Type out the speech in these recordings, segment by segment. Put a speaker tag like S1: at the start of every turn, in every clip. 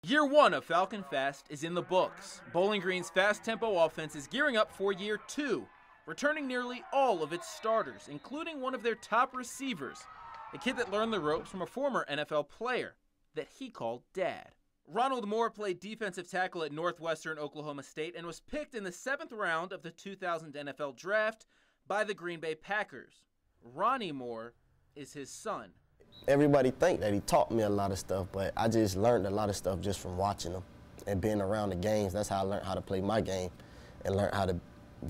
S1: Year one of Falcon Fast is in the books. Bowling Green's fast-tempo offense is gearing up for year two, returning nearly all of its starters, including one of their top receivers, a kid that learned the ropes from a former NFL player that he called Dad. Ronnie Moore played defensive tackle at Northwestern Oklahoma State and was picked in the 7th round of the 2000 NFL Draft by the Green Bay Packers. Ronnie Moore is his son.
S2: Everybody think that he taught me a lot of stuff, but I just learned a lot of stuff just from watching him and being around the games. That's how I learned how to play my game and learn how to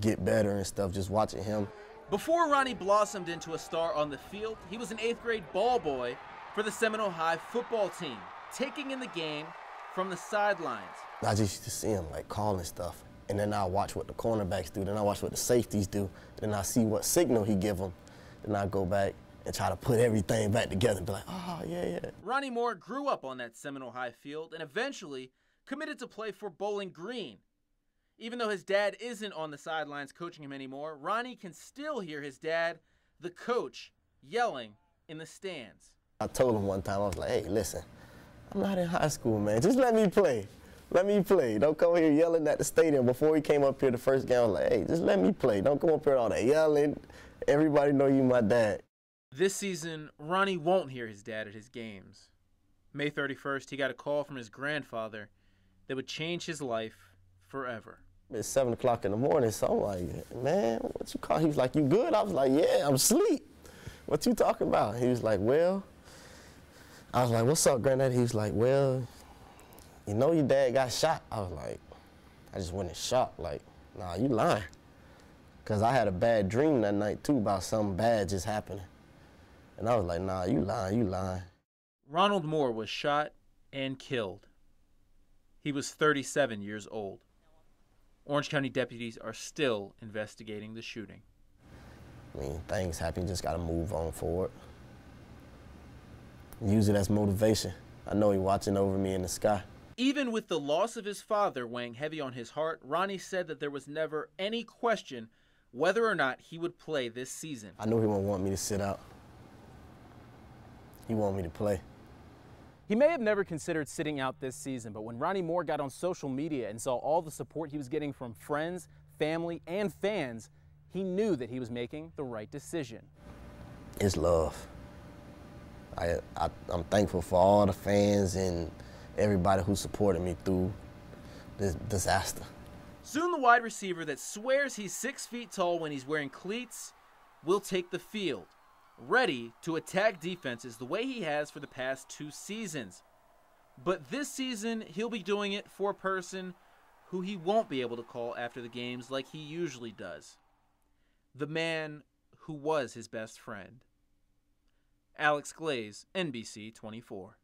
S2: get better and stuff, just watching him.
S1: Before Ronnie blossomed into a star on the field, he was an 8th grade ball boy for the Seminole High football team, taking in the game from the sidelines.
S2: I just used to see him like calling stuff, and then I watch what the cornerbacks do, then I watch what the safeties do, then I see what signal he give them, then I go back and try to put everything back together and be like, oh, yeah.
S1: Ronnie Moore grew up on that Seminole High field and eventually committed to play for Bowling Green. Even though his dad isn't on the sidelines coaching him anymore, Ronnie can still hear his dad, the coach, yelling in the stands.
S2: I told him one time, I was like, hey, listen, I'm not in high school, man. Just let me play. Let me play. Don't come here yelling at the stadium. Before he came up here the first game, I was like, hey, just let me play. Don't come up here all that yelling. Everybody know you my dad.
S1: This season, Ronnie won't hear his dad at his games. May 31st, he got a call from his grandfather that would change his life forever.
S2: It's 7 o'clock in the morning, so I'm like, man, what you call? He was like, you good? I was like, yeah, I'm asleep. What you talking about? He was like, well, I was like, what's up, Granddad? He was like, well, you know your dad got shot. I was like, I just went in shock, like, nah, you lying. Because I had a bad dream that night, too, about something bad just happening. And I was like, nah, you lying, you lying.
S1: Ronnie Moore was shot and killed. He was 37 years old. Orange County deputies are still investigating the shooting.
S2: I mean, things happen, you just got to move on forward. Use it as motivation. I know he's watching over me in the sky.
S1: Even with the loss of his father weighing heavy on his heart, Ronnie said that there was never any question whether or not he would play this season.
S2: I knew he wouldn't want me to sit out. He wanted me to play.
S3: He may have never considered sitting out this season, but when Ronnie Moore got on social media and saw all the support he was getting from friends, family, and fans, he knew that he was making the right decision.
S2: It's love. I'm thankful for all the fans and everybody who supported me through this disaster.
S1: Soon the wide receiver that swears he's 6 feet tall when he's wearing cleats will take the field, ready to attack defenses the way he has for the past 2 seasons. But this season, he'll be doing it for a person who he won't be able to call after the games like he usually does. The man who was his best friend. Alex Glaze, NBC 24.